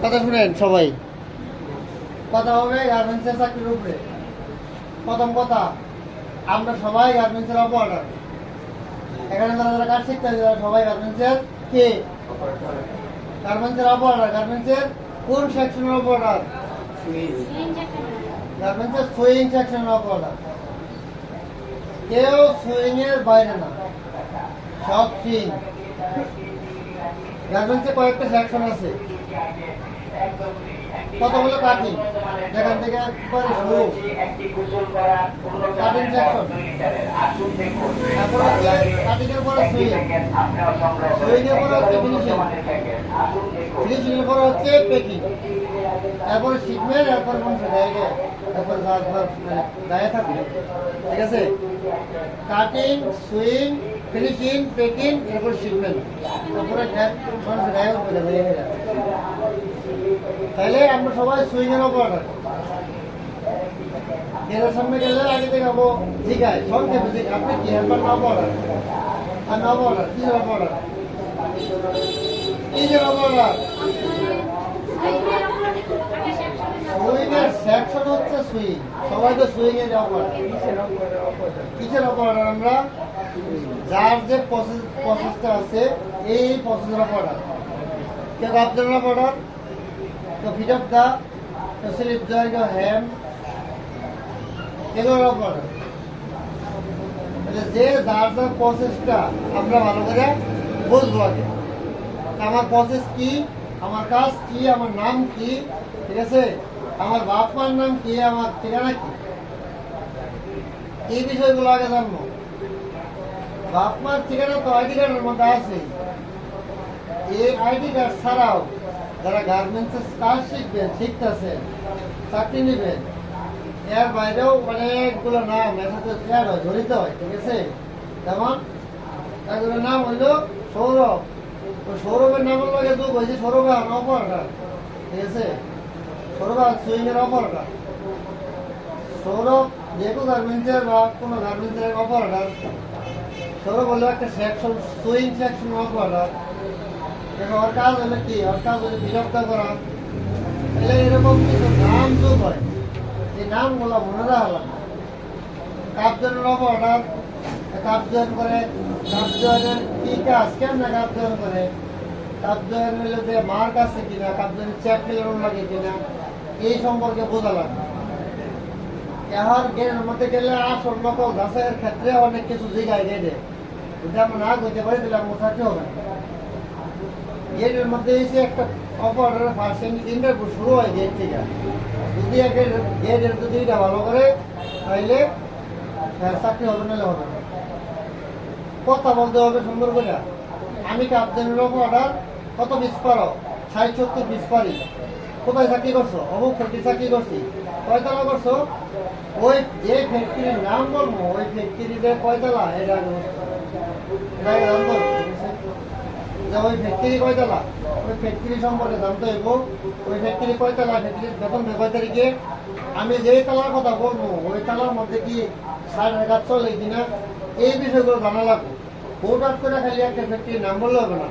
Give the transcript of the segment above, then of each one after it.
কথা শুনেন সবাই, কথা হবে গার্মেন্টসের চাকরির উপরে। প্রথম কথা, আমরা সবাই গার্মেন্টসের অপারেটর। এখানে যারা যারা কাজ শিখতে সবাই গার্মেন্টসের কে গার্মেন্টসের অপারেটর। গার্মেন্টসের কোন সেকশনের অপারেটর? গার্মেন্টসের সুইং সেকশনের অপারেটর। কেউ সুইং এর বাইরে না, সব সুইং। গার্মেন্টসে কয়েকটা সেকশন আছে। কতগুলো কাটিং, যেখান থেকে একবারে শুরু কাটিং সেকশন, তারপর হচ্ছে কাটিং এর পরে সুইং, সুইং এর পরে হচ্ছে ফিনিশিং, ফিনিশিং এর পরে হচ্ছে পেকিং, তারপরে শিপমেন্ট, তারপরে মানুষ গায়ে, তারপরে গায়ে থাকবে। ঠিক আছে, কাটিং, সুইং, ফিনিশিং, পেকিং, এরপর শিপমেন্ট, তারপরে মানুষ গায়ে উঠবে যাবে। তাহলে আমরা সবাই সুইং এর অপারেটর। এর সামনে গেলে আগে দেখাবো জিগায় সংক্ষেপে যে আপনি কি হেল্পার না অপারেটর আর না অপারেটর কিসের অপারেটর? কিসের অপারেটর? সুইং এর সেকশন হচ্ছে সুইং। সবাই তো সুইং এর অপারেটর। কিসের অপারেটর? আমরা যার যে প্রসেসটা আছে এই প্রসেসের অপারেটর। কেউ কাপড়ের অপারেটর, তো ফিট অফ দা, তো স্লিপ জয়েন্ট হ্যাম, এগুলোর অপারেটর। যে যার যার প্রসেসটা আমরা ভালো করে বুঝবো আগে। আমার প্রসেস কি, আমার কাজ কি, আমার নাম কি, ঠিক আছে, আমার বাপ মার নাম কি, আমার ঠিকানা কি, এই বিষয়গুলো আগে জানবো। বাপ মার ঠিকানা তো আইডি কার্ডের মধ্যে আছে। এই আইডি কার্ড ছাড়াও যারা গার্মেন্টসের কাজ শিখবেন, শিখতেছেন, চাকরি নেবেন, এর বাইরেও অনেকগুলো নাম এর সাথে জড়িত হয়। ঠিক আছে, যেমন একজনের নাম হইল সৌরভ। সৌরভের নামের লগে যোগ হয়েছে সৌরভ অপারেটর। ঠিক আছে, সৌরভ সুইং এর অপারেটর। সৌরভ যেহেতু গার্মেন্টসের বা কোনো গার্মেন্টসের অপারেটর, সৌরভ হলো একটা সেকশন, সুইং সেকশন অপারেটর। ওর কাজ হলো কি, ওর কাজ হলো বিরক্ত করা। তাহলে এরকম কিছু নাম যোগ হয়, এই নামগুলো মনে রাখলাম। কাপ জয়েনের অপারেটর কাপ জয়েন করে, কাপ জয়েনের কি কাজ, কেমন কাপ জয়েন করে, কাপ জয়েন হইলে যে মার্ক আছে কিনা, কাপ জয়েনের চ্যাপ মিলানো লাগে কিনা, এই সম্পর্কে বোঝা লাগবে। এখন গেটের মধ্যে গেলে আসল নকল গাছের ক্ষেত্রে অনেক কিছু জায়গায় গেটে যদি আমরা না করতে পারি তাহলে আমরা থাকতে হবে না। গেটের মধ্যে এসে একটা অপারেটরের ফার্স্ট ইন্টারভিউ শুরু হয় গেট থেকে। যদি গেটের যদি এটা ভালো করে তাইলে চাকরি হবে, নাহলে হবে না। কথা বলতে হবে সুন্দর করে। আমি কাপজনের অপারেটর, কত পিস পারো? 60-70 পিস পারি। কোথায় চাকরি করছো? অমুক ফ্যাক্টরি চাকরি করছি। কয়তলা করছো? ওই যে ফ্যাক্টরির নাম বলবো, ওই ফ্যাক্টরিতে কয়তলা এটা জানবো। ওই ফ্যাক্টরি কয়তলা, ওই ফ্যাক্টরি সম্পর্কে জানতে হইব। ওই ফ্যাক্টরি কয়তলা, ফ্যাক্টরির বেতন কয় তারিখে, আমি যেই তালার কথা বলবো ওই তালার মধ্যে কি সারের কাজ চলে কিনা, এই বিষয়গুলো জানা লাগবে। হুটহাট করে খালি একটা ফ্যাক্টরির নাম বললে হবে না,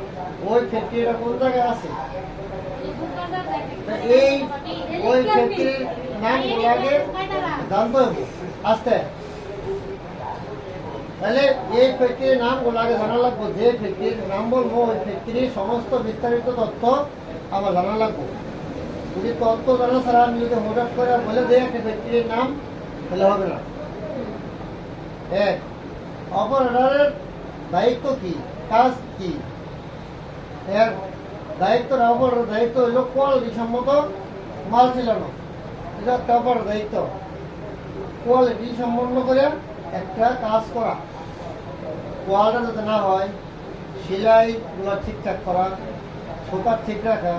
ওই ফ্যাক্টরিটা কোন জায়গায় আছে, এই ওই ফ্যাক্টরির নামগুলো আগে জানতে হবে আসতে। তাহলে এই ফ্যাক্টরির নামগুলো আগে জানা লাগবে। যে ফ্যাক্টরির নাম বলবো ওই ফ্যাক্টরির সমস্ত বিস্তারিত তথ্য আমার জানা লাগবে। যদি তথ্য জানা ছাড়া আমি যদি হঠাৎ করে বলে দিই একটা ফ্যাক্টরির নাম, তাহলে হবে না। এক, অপারেটরের দায়িত্ব কি, কাজ কি? এর দায়িত্ব, অপারেটরের দায়িত্ব হইল কোয়ালিটি সম্মত মাল ছিলানো। এটা একটা অপারেটরের দায়িত্ব। কোয়ালিটি সম্পন্ন করে একটা কাজ করা, কোয়ালিটি যাতে না হয়, সেলাইগুলো ঠিকঠাক করা, সুপার ঠিক রাখা,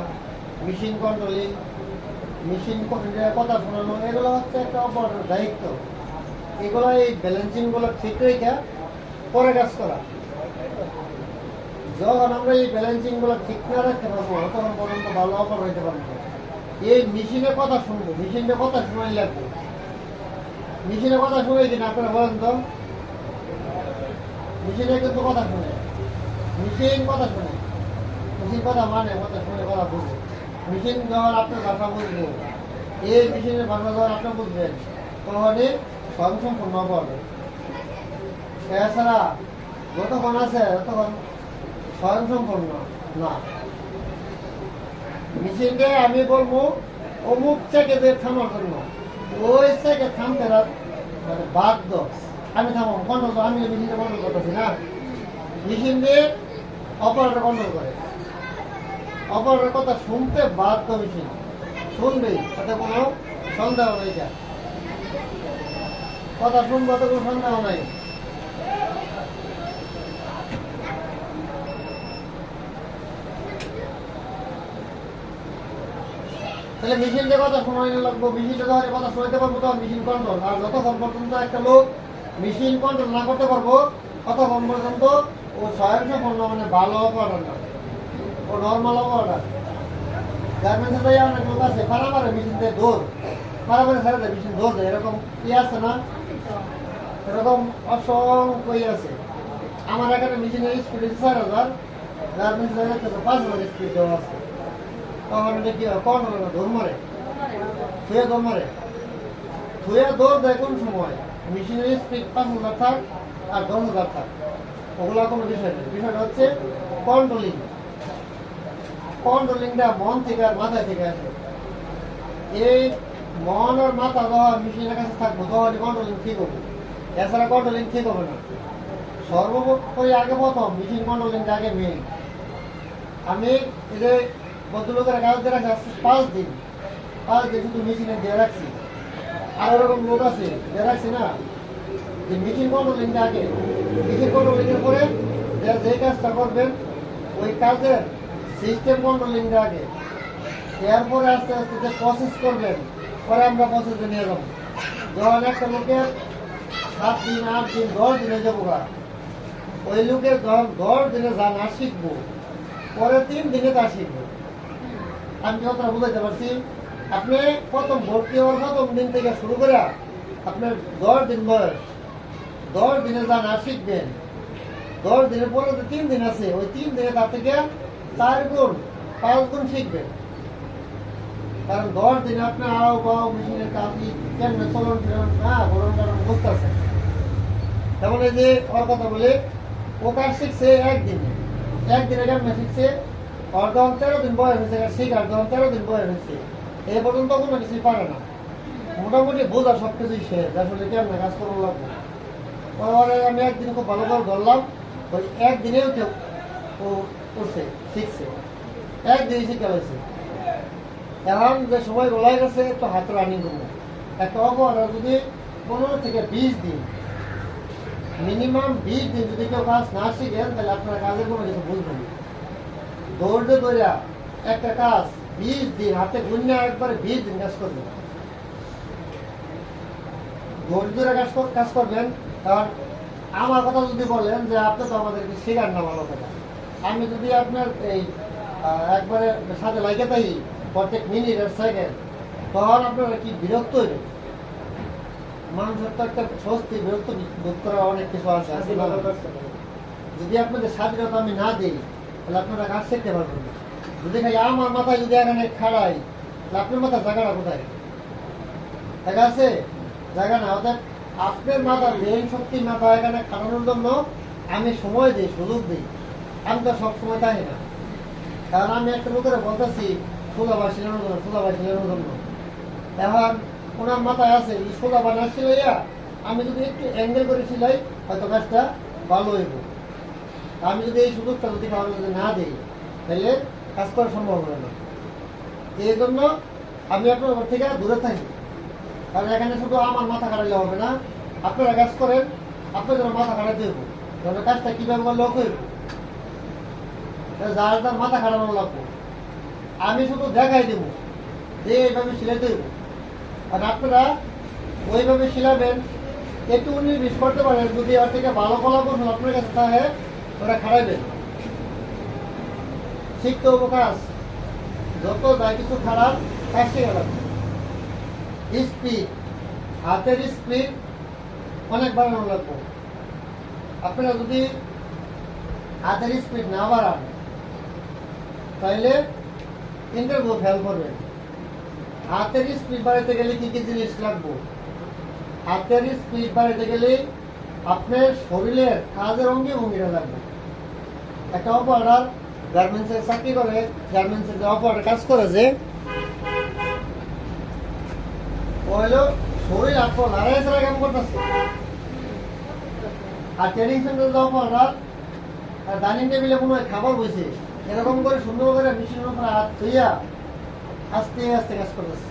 মেশিন কন্ট্রোলিং, মেশিন কথা শোনানো, এগুলো হচ্ছে একটা অপারেটরের দায়িত্ব। এগুলো এই ব্যালেন্সিংগুলো ঠিক রেখে পরে কাজ করা। যখন আমরা এই ব্যালেন্সিংগুলো ঠিক না রাখতে পারবো তখন পর্যন্ত ভালো অপারেটর হইতে পারবো। এই মেশিনের কথা শুনবো, মেশিনের কথা শোনাই লাগবে। মেশিনের কথা শুনে কিনা আপনারা বলেন তো? মেশিনে কিন্তু কথা শুনে, মেশিন কথা শুনে, মেশিন কথা মানে, কথা শুনে, কথা বুঝে। মেশিন যখন আপনার ভাষা বুঝবো, এই মেশিনের ভাষা যখন আপনি বুঝবেন, তখনই স্বয়ংসম্পূর্ণ হবে। এছাড়া যতক্ষণ আছে ততক্ষণ স্বয়ংসম্পূর্ণ না। মেশিনকে আমি বলবো অমুক সেকেন্ডে থামার জন্য, ওই সেকেন্ড থামতে মানে বাধ্য। আমি থামাবো কন্ট্রোল, আমি মেশিনটা কন্ট্রোল করতেছি না, মেশিন দিয়ে অপারেটর কন্ট্রোল করে। অপারেটরের কথা শুনতে বাধ্য, মেশিন শুনবেই, তাতে কোনো সন্দেহ নেই। কথা শুনবো, তো কোনো সন্দেহ নাই। তাহলে মেশিন যে কথা শোনাইতে লাগবো, মেশিনটা যখন কথা শোনাইতে পারবো তখন মেশিন কন্ট্রোল। আর যতক্ষণ পর্যন্ত একটা লোক মেশিন কন্ট্রোল না করতে পারবো, ততক্ষণ পর্যন্ত ও স্বয়ংসম্পূর্ণ মানে ভালো অপারেটর না, ও নর্মাল অপারেটর। গার্মেন্টসে যাই অনেক লোক আছে পারাবারে মেশিন দিয়ে দৌড়, পারাবারে ছেড়ে দেয় মেশিন দৌড় দেয়, এরকম কি আছে না? এরকম অসংখ্যই আছে। আমার এখানে মেশিনের স্পিড 4000, গার্মেন্টসে 5000 স্পিড দেওয়া আছে। তখন এটা কি হয়, কন্ট্রোল না, দৌড় মারে, ছুঁয়ে দৌড় মারে, ছুঁয়ে দৌড় দেয় কোন সময় মেশিনের স্পিড 5000 থাক আর 10000 থাক, ওগুলা কোনো বিষয় নেই। বিষয়টা হচ্ছে কন্ট্রোলিং। কন্ট্রোলিংটা মন থেকে আর মাথায় থেকে আসে। এই মন আর মাথা যখন মেশিনের কাছে থাকবো তখন কন্ট্রোলিং ঠিক হবে, এছাড়া কন্ট্রোলিং ঠিক হবে না। সর্বোপরি আগে প্রথম মেশিন কন্ট্রোলিংটা আগে মেইন। আমি এই যে ভদ্রলোকের কাজ দিয়ে রাখছি 5 দিন, 5 দিন শুধু মেশিনে দিয়ে রাখছি। আর এরকম লোক আছে দিয়ে রাখছি না, যে মেশিন কন্ট্রোলিংটা আগে, মেশিন কন্ট্রোলিংয়ের পরে যে কাজটা করবেন ওই কাজের সিস্টেম কন্ট্রোলিংটা আগে, এরপরে আস্তে আস্তে যে প্রসেস করবেন পরে আমরা প্রসেসে নিয়ে যাবো। যখন একটা লোকের 7 দিন 8 দিন 10 দিনে যাবো, ওই লোকের 10 দিনে যা না শিখবো পরে 3 দিনে তা শিখবো। আমি কথা বুঝাইতে পারছি? আপনি প্রথম ভর্তি হওয়ার প্রথম দিন থেকে শুরু করে আপনার 10 দিন বয়স, 10 দিনে যা না শিখবেন, 10 দিনের পরে যে 3 দিন আছে, ওই 3 দিনে তার থেকে 4 গুণ 5 গুণ শিখবেন। কারণ 10 দিনে আপনার আও বাও মেশিনের কাজই কেমন চলন ফিরন গরম কারণ বুঝতেছে। তেমন এই যে ওর কথা বলে ও কাজ শিখছে একদিনে, একদিনে কেমন শিখছে, ওর যখন 13 দিন বয়স হয়েছে শিখার, যখন 13 দিন বয়স হয়েছে এই পর্যন্ত কোনো কিছুই পারে না, মোটামুটি বোঝা সব কিছুই শেষ, আসলে কেমন কাজ করবো লাগবে। পরে আমি একদিন খুব ভালো করে ধরলাম, ওই একদিনে ও করছে, শিখছে, একদিনই শিখা হয়েছে। এখন যে সময় গোলাই গেছে একটু হাত রানিং করবো। একটা অপারেটর যদি 15 থেকে 20 দিন, মিনিমাম 20 দিন যদি কেউ কাজ না শিখেন তাহলে আপনার কাজের কোনো কিছু বুঝবেন না। দৌড়তে দৌড়া একটা কাজ 20 দিন হাতে গুণে একবারে 20 দিন কাজ করবেন, দৌড় দৌড়ে কাজ করবেন। কারণ আমার কথা যদি বলেন যে আপনি তো আমাদেরকে শেখার না ভালো কথা, আমি যদি আপনার এই একবারে সাথে লাগে তাই প্রত্যেক মিনিট আর সেকেন্ড, তখন আপনারা কি বিরক্ত হইবে? মানুষের তো একটা স্বস্তি বিরক্ত বোধ করা অনেক কিছু আছে। যদি আপনাদের স্বাধীনতা আমি না দিই তাহলে আপনারা কাজ শিখতে পারবেন না। যদি খাই আমার মাথায় যদি এখানে খাড়াই তাহলে আপনার মাথার জায়গাটা কোথায়? জায়গা আছে? জায়গা না। অর্থাৎ আপনার মাথার ব্রেন শক্তি মাথা এখানে খাটানোর জন্য আমি সময় দিই, সুযোগ দিই। আমি তো সব সময় থাকি না। কারণ আমি একটা লোকের বলতেছি সোজাবার শিলানোর জন্য, সোজাবার শিলানোর জন্য। এখন ওনার মাথায় আছে এই সোজাবার না শিলাইয়া আমি যদি একটু অ্যাঙ্গেল করে শিলাই হয়তো কাজটা ভালো হইব। আমি যদি এই সুযোগটা যদি কারো যদি না দিই তাহলে কাজ করা সম্ভব হবে না। এই জন্য আমি আপনার ঘর থেকে দূরে থাকি। কারণ এখানে শুধু আমার মাথা খাটাইলে হবে না, আপনারা কাজ করেন, আপনাদের মাথা খাটাইতে হইব। তাহলে কাজটা কীভাবে করলে হইব, যার যার মাথা খাটানো লাগবো। আমি শুধু দেখাই দেব যে এইভাবে সিলাইতে হইব, আর আপনারা ওইভাবে সিলাবেন। একটু 19-20 করতে পারেন, যদি ওর থেকে ভালো ফলাফল আপনার কাছে থাকে ওরা খাটাইবেন। শিখতে হবো কাজ, যত যা কিছু খারাপ কাজ শিখে লাগবে। স্পিড, হাতের স্পিড অনেক বাড়ানো লাগবে। আপনারা যদি হাতের স্পিড না বাড়ান তাহলে ইন্টারভিউ ফেল করবেন। হাতের স্পিড বাড়াতে গেলে কি কি জিনিস লাগবে? হাতের স্পিড বাড়াতে গেলে আপনার শরীরের কাজের অঙ্গে ভঙ্গিটা লাগবে। একটা অপারেটর গার্মেন্টসের চাকরি করে, গার্মেন্টসের যে অপারেটর কাজ করে, যে ও হলো শরীর হাত পা লড়াই ছাড়া কাম করতেছে। আর ট্রেনিং সেন্টারে যে অপারেটর ডাইনিং টেবিলে কোনো খাবার বসে এরকম করে সুন্দর করে মেশিনের উপরে হাত ধুইয়া আস্তে আস্তে কাজ করতেছে।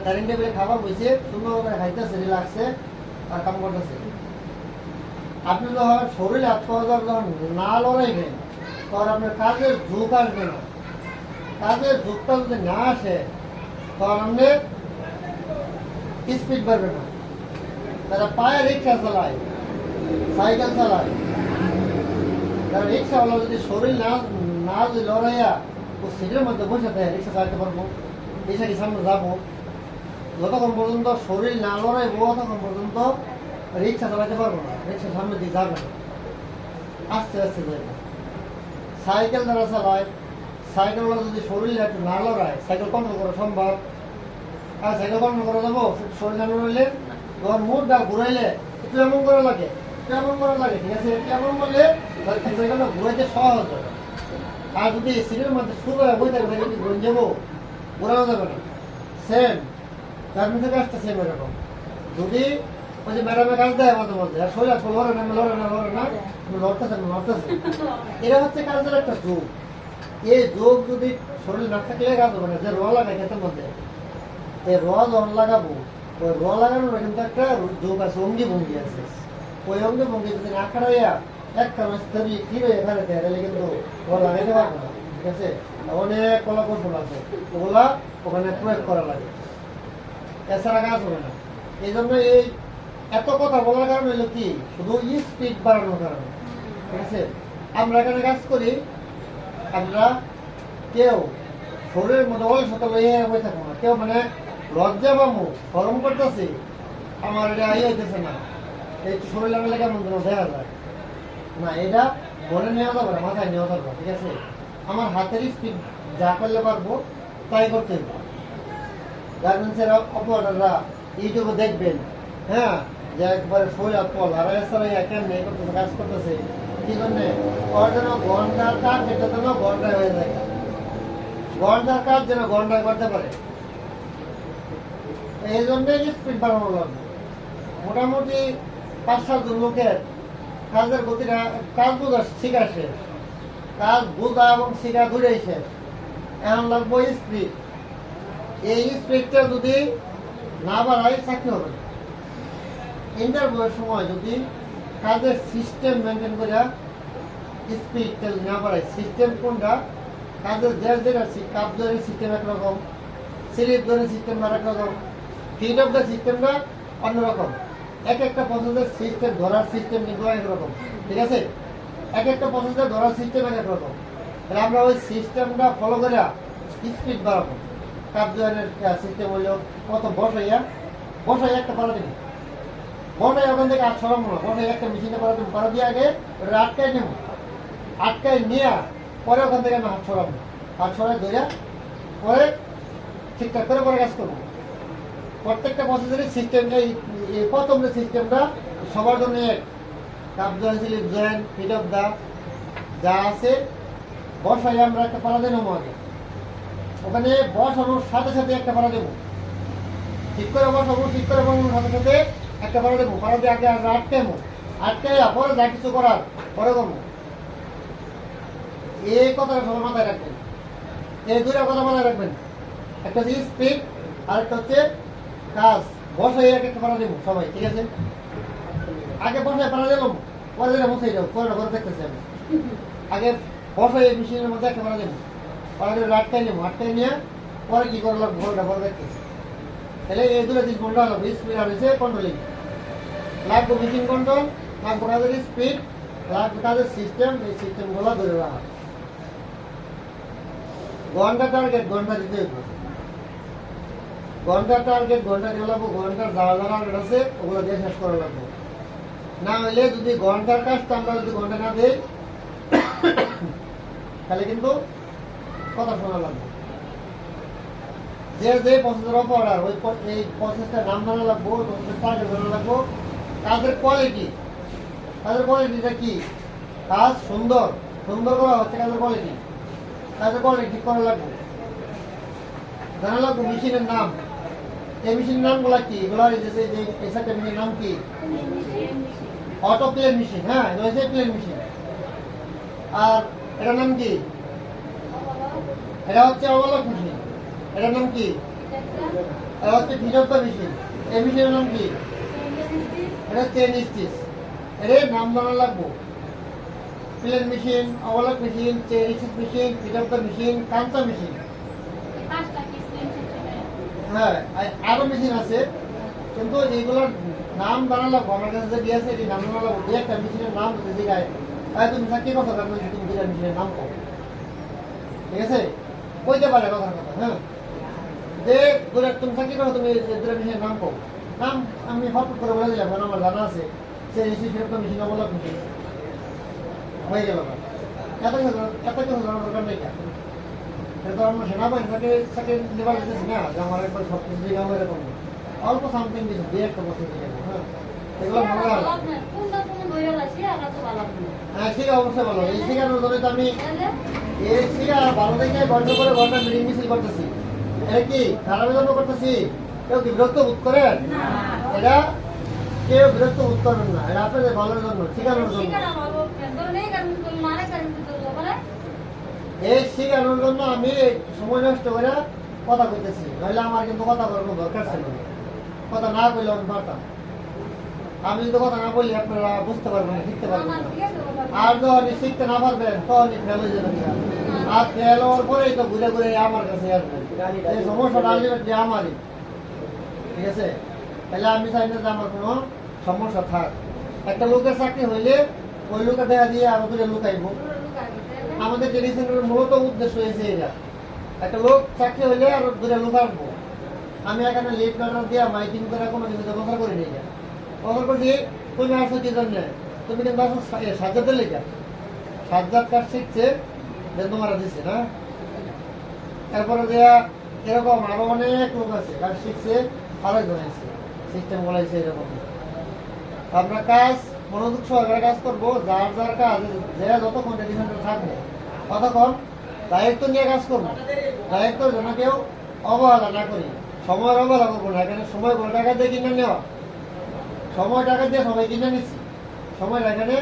ডাইনিং টেবিলে খাবার বসে সুন্দর করে খাইতেছে, রিল্যাক্সে আর কাম করতেছে। আপনি যখন শরীর হাত পা যখন না লড়াইবেন তখন আপনার কাজের ঝুঁক আসবে না। কাজের ঝুঁকটা যদি না আসে তখন আপনি স্পিড বাড়বে না। তারা পায়ে রিক্সা চালায়, সাইকেল চালায়, কারণ রিক্সাওয়ালা যদি শরীর না যদি লড়াইয়া ও সিটের মধ্যে বসে থাকে রিক্সা চালাতে পারবো, রিক্সা কি সামনে যাবো? যতক্ষণ পর্যন্ত শরীর না লড়াইবো ততক্ষণ পর্যন্ত রিক্সা চালাতে পারবো না, রিক্সা সামনে দিয়ে যাবে না, আস্তে আস্তে যাবে। সাইকেল যারা চালায়, সাইকেলওয়ালা যদি শরীর একটু না লড়ায় সাইকেল কন্ট্রোল করা সম্ভব? আর সাইকেল কন্ট্রোল করা যাবো শরীর না লড়াইলে? যখন মুখটা ঘুরাইলে একটু এমন করা লাগে, কেমন করা লাগে, ঠিক আছে? কেমন করলে সাইকেলটা ঘুরাইতে সহজ হয়। আর যদি সিটের মধ্যে শুরু হয়ে বই থাকবে ঘুরে যাবো, ঘোরানো যাবে না। সেম গার্মেন্টসের কাজটা সেম এরকম। যদি ওই যে ম্যাডামের কাজ দেয় মাঝে মধ্যে আর শরীর হাত লড়ে না, লড়ে না, লড়ে না, লড়তেছে না, লড়তেছে, এরা হচ্ছে কাজের একটা যোগ। এই যোগ যদি শরীর না থাকলে কাজ হবে না। যে র লাগাই ক্ষেতের মধ্যে, এই র যখন লাগাবো ওই র লাগানোর কিন্তু একটা যোগ আছে, অঙ্গি ভঙ্গি আছে। ওই অঙ্গি ভঙ্গি যদি না খাড়াইয়া একটা মাস্টারি কি হয়ে এখানে তাহলে কিন্তু র লাগাইতে পারবো না, ঠিক আছে? অনেক কলা কৌশল আছে, ওগুলা ওখানে প্রয়োগ করা লাগে, এছাড়া কাজ হবে না। এই জন্য এই এত কথা বলার কারণ হলো কি, শুধু স্পিড বাড়ানোর কারণে, ঠিক আছে? আমরা এখানে কাজ করি, আমরা কেউ শরীরের মধ্যে অলসতা লইয়া বসে থাকবো না। কেউ মানে লজ্জা পাবো, গরম করতেছি, আমার এটা হইতেছে না, এই শরীর লাগালে কেমন যেন দেখা যায় না, এটা মনে নেওয়া যাবে না, মাথায় নেওয়া যাবে, ঠিক আছে? আমার হাতের স্পিড যা করলে পারবো তাই করতে হবে। গার্মেন্টসের অপারেটররা ইউটিউবে দেখবেন, হ্যাঁ, যে একবারে শরীর হাত পা লড়াই ছাড়াইয়া কেমনে করতেছে, কাজ করতেছে, কি জন্যে? ওর যেন ঘন্টার কাজ যেটা যেন ঘন্টায় হয়ে যায়, ঘন্টার কাজ যেন ঘন্টায় করতে পারে। এই জন্যই স্পিড বাড়ানো লাগবে। মোটামুটি 5-7 জন লোকের কাজের গতিটা, কাজ বোঝা শিখা শেষ, কাজ বোঝা এবং শিখা ঘুরে শেষ, এখন লাগবো স্পিড। এই স্পিডটা যদি না বাড়ায় চাকরি হবে না। ইন্টারভিউয়ের সময় যদি কাজের সিস্টেম মেনটেন করে স্পিডটা না বাড়ায়, সিস্টেম কোনটা? কাজের যেটা কাপ ধরে সিস্টেম একরকম, স্লিপ ধরে সিস্টেম আরেক রকম, ফিট অফ দ্য সিস্টেমটা অন্যরকম। এক একটা প্রসেসের সিস্টেম ধরার সিস্টেম কিন্তু এক রকম, ঠিক আছে? এক একটা প্রসেসের ধরার সিস্টেম এক রকম। তাহলে আমরা ওই সিস্টেমটা ফলো করে স্পিড বাড়াবো। কাপ জয়েনের সিস্টেম হইলো কত বসাইয়া একটা পারা দিবি, বসাই ওখান থেকে আর সরাবো না, বসাই একটা মেশিনে পারা দেবো, পারা দিয়ে আগে ওটা আটকায় নেবো, আটকায় নিয়ে পরে ওখান থেকে আমি হাত ছড়াবো, হাত ছড়াই ধরে পরে ঠিকঠাক করে পরে কাজ করবো। প্রত্যেকটা প্রসেসের সিস্টেমটা, প্রথম যে সিস্টেমটা সবার জন্য এক, cup joint, slip joint, fit of the যা আছে, বসাই আমরা একটা পারা দেবো আগে, ওখানে বসানোর সাথে সাথে একটা পারা দেবো, ঠিক করে বসাবো, ঠিক করে বসানোর সাথে সাথে একটা পারা দেবো, পারা দিয়ে আগে আটকাইবো, আটকাইয়া পরে যা কিছু করার পরে করবো। এই কথাটা সবার মাথায় রাখবেন, এই দুইটা কথা মাথায় রাখবেন। একটা হচ্ছে স্পিড আর একটা হচ্ছে কাজ। বসাই এক একটা পারা দেবো সবাই, ঠিক আছে? আগে বসায় পারা দিলাম, পরে যেটা বসাই যাবো, পরে ঘরে দেখতেছি আমি। আগে বসাই মেশিনের মধ্যে একটা পারা দেবো, পারা দিয়ে আটকাই নেবো, আটকাই নিয়ে পরে কি করলাম ঘরটা পরে দেখতেছি। তাহলে এই দুটো জিনিস কোনটা হলো? স্পিড আর হচ্ছে কন্ট্রোলিং। লাগবে মেশিন কন্ট্রোল, লাগবে কাজের স্পিড, লাগবে কাজের সিস্টেম, এই সিস্টেমগুলো ধরে রাখা। ঘন্টা টার্গেট ঘন্টা দিতে হবে, ঘন্টা টার্গেট ঘন্টা দিয়ে লাগবো, ঘন্টার যাওয়া টার্গেট আছে ওগুলো দিয়ে শেষ করা লাগবে। না হইলে যদি ঘন্টার কাজটা আমরা যদি ঘন্টা না দিই তাহলে কিন্তু কথা শোনা লাগবে। যে যে প্রসেসর অপারেটর ওই এই প্রসেসটার নাম জানা লাগবো, টার্গেট জানা লাগবো, কাজের কোয়ালিটিটা কি, কাজ সুন্দর করা হচ্ছে, কাজের কোয়ালিটি ঠিক করা লাগবে, জানা লাগবে। মেশিনের নাম, এই মেশিনের নামগুলা কি, এগুলো যে এসআরটি মেশিনের নাম কি, অটো প্লেন মেশিন। হ্যাঁ, এটা হচ্ছে প্লেন মেশিন। আর এটার নাম কি, এটা হচ্ছে অবলক মেশিন। এটার নাম কি, এটা হচ্ছে ভিজপ্তা মেশিন। এই মেশিনের নাম কি, এটা চেন স্টিচ। এর নাম জানা লাগবো। Plain machine, overlock machine, chain stitch machine, ভিজপ্তা মেশিন, কাঁচা মেশিন। হ্যাঁ, আরো মেশিন আছে, কিন্তু এইগুলোর নাম জানা লাগবো। আমার কাছে যে দিয়েছে এই নাম জানা লাগবো। একটা মেশিনের নাম যদি জিজ্ঞাসা তাই তুমি চাকরি কথা জানো, তুমি দুইটা মেশিনের নাম কো, ঠিক আছে, কইতে পারে কথার কথা। হ্যাঁ, যে তুমি চাকরি করো, তুমি দুইটা মেশিনের নাম কো, নাম আমি হট করে বলে দিলাম, কারণ আমার জানা আছে সে রিসিপ্ট মেশিন অবলক মেশিন হয়ে গেল। এত কিছু জানার দরকার নেই। তো আমরা সেনাবাহিনী তাকে নেবার যেতেছি না যে আমার একবার সব কিছু দিলাম, এরকম অল্প সামথিং কিছু দুই একটা বছর দিয়ে। হ্যাঁ, এগুলো মনে হয় হ্যাঁ, ঠিক অবশ্যই ভালো। এই শিখানোর জন্য তো আমি এই শিখা ভালো থেকে ঘন্টা করে ঘন্টা মিটিং মিছিল করতেছি। এটা কি খারাপের জন্য করতেছি? কেউ কি বিরক্ত বোধ করেন? এটা কেউ বিরক্ত বোধ করবেন না, এটা আপনাদের ভালোর জন্য, শিখানোর জন্য। এই শিখানোর জন্য আমি সময় নষ্ট করে কথা কইতেছি, নইলে আমার কিন্তু কথা বলার কোনো দরকার ছিল না। কথা না বললে আমি পারতাম। আমি যদি কথা না বলি আপনারা বুঝতে পারবেন না, শিখতে পারবেন না। আর যখন শিখতে না পারবেন তখনই ফেল হয়ে যাবেন। আর ফেল হওয়ার পরেই তো ঘুরে ঘুরে আমার কাছে আসবেন। এই সমস্যাটা আলটিমেটলি আমারই, ঠিক আছে? তাহলে আমি চাই না যে আমার কোনো সমস্যা থাক। একটা লোকের চাকরি হইলে ওই লোকের দেখা দিয়ে আরো দূরে লোক আইব। আমাদের ট্রেনিং সেন্টারের মূলত উদ্দেশ্য হয়েছে এটা, একটা লোক চাকরি হইলে আর দূরে লোক আসবো। আমি এখানে লিড কার্ডার দিয়ে মাইকিং করে কোনো কিছু ব্যবস্থা করি নি। ব্যবহার করছি তুমি আসছো কি জন্য, তুমি কিন্তু আসো সাজ্জাদের লেখা, সাজ্জাদ কাজ শিখছে যে তোমার দিচ্ছে না। এরপরে দেয়া এরকম আরো অনেক লোক আছে কাজ শিখছে, আরো জনাইছে, সিস্টেম বলাইছে এরকম। আমরা কাজ মনোযোগ সহকারে কাজ করবো, যার যার কাজ যে যতক্ষণ ট্রেনিং সেন্টার থাকবে ততক্ষণ দায়িত্ব নিয়ে কাজ করবো। দায়িত্ব যেন কেউ অবহেলা না করি, সময়ের অবহেলা করবো না। এখানে সময় কোনো টাকা দিয়ে কিনে নেওয়া, সময় টাকা দিয়ে সবাই কিনে নিচ্ছি, সময়টা এখানে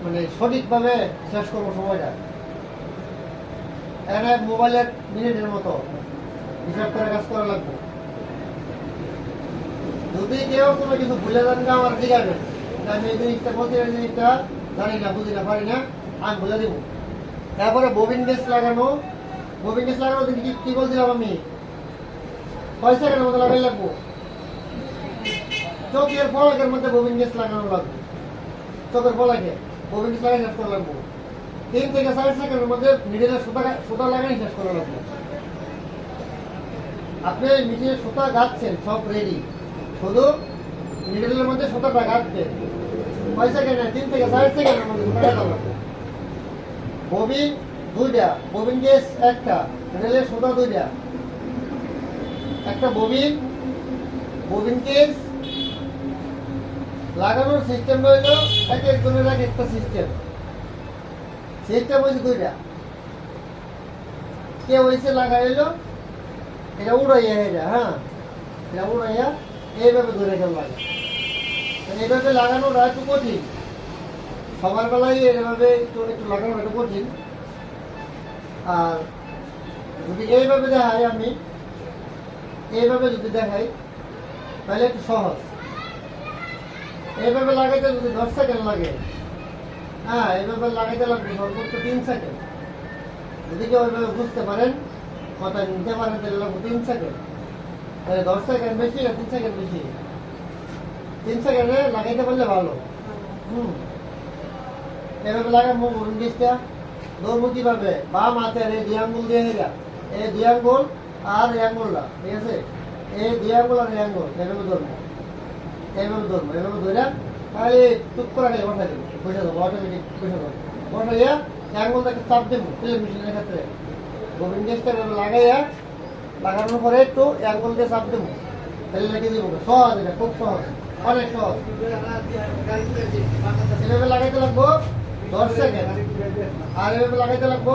মানে সঠিকভাবে শেষ করবো সময়টা। এখানে মোবাইলের মিনিটের মতো হিসাব করে কাজ করা লাগবে। যদি কেউ কোনো কিছু ভুলে যান না আমার জিজ্ঞাসা, আমি এই জিনিসটা বলছি, এই জিনিসটা জানি না, বুঝি না, পারি না, আমি বলে দিব। তারপরে ববিন গেস লাগানো, ববিন গেস লাগানো কি বলছিলাম আমি, 6 সেকেন্ডের মধ্যে লাগাই লাগবো। চোখের ফলকের মধ্যে ববিন গেস লাগানো লাগবে, চোখের ফলকে ববিন গেস লাগাই শেষ করা লাগবো। 3 থেকে 4 সেকেন্ডের মধ্যে নিডেলের সুতা লাগাই শেষ করা লাগবে। আপনি নিজে সুতা গাচ্ছেন, সব রেডি, শুধু নিডেলের মধ্যে সুতাটা গাঁথবে। 6 সেকেন্ডে 3 থেকে 4 সেকেন্ডের মধ্যে সুতাটা লাগবে। ববিন 2টা, ববিন গেস একটা, নিডেলের সুতা 2টা, একটা ববিন, ববিন কেস লাগানোর সিস্টেম রইল এক একজনের এক একটা সিস্টেম। সিস্টেম হয়েছে 2টা, কে হয়েছে লাগাইলো, এটা উড়াইয়া, এটা হ্যাঁ, এটা উড়াইয়া এইভাবে ধরে গেল লাগে। এইভাবে লাগানোটা একটু কঠিন, সবার বেলায় এইভাবে একটু একটু লাগানো একটু কঠিন। আর যদি এইভাবে দেখাই, আমি এইভাবে যদি দেখাই তাহলে একটু সহজ। এইভাবে লাগাইতে যদি 10 সেকেন্ড লাগে, হ্যাঁ এইভাবে লাগাইতে লাগবে সর্বোচ্চ 3 সেকেন্ড। যদি কেউ ওইভাবে বুঝতে পারেন, কথা নিতে পারেন, তাহলে লাগবে 3 সেকেন্ড। তাহলে 10 সেকেন্ড বেশি না 3 সেকেন্ড বেশি? 3 সেকেন্ডে লাগাইতে পারলে ভালো। এভাবে লাগাবো বলুন গেছটা, ধরবো কিভাবে, বাম হাতের এই 2 আঙ্গুল দিয়ে হেরা, এই 2 আঙ্গুল আর এই আঙ্গুলটা, ঠিক আছে, এই 2 আঙ্গুল আর এই আঙ্গুল এইভাবে ধরবো, এইভাবে ধরবো, এইভাবে ধরে খালি টুক করে খালি বসাই দেবো, বসে দেবো, অটোমেটিক বসে দেবো। বসাইয়া আঙুলটাকে চাপ দেবো টেলিভিশনের ক্ষেত্রে। গোবিন্দ গ্যাসটা লাগাইয়া, লাগানোর পরে একটু আঙুল দিয়ে চাপ দেবো, তাহলে রেখে দেবো। সহজ, এটা খুব সহজ, অনেক সহজ। এভাবে লাগাইতে লাগবো 10 সেকেন্ড, আর এভাবে লাগাইতে লাগবো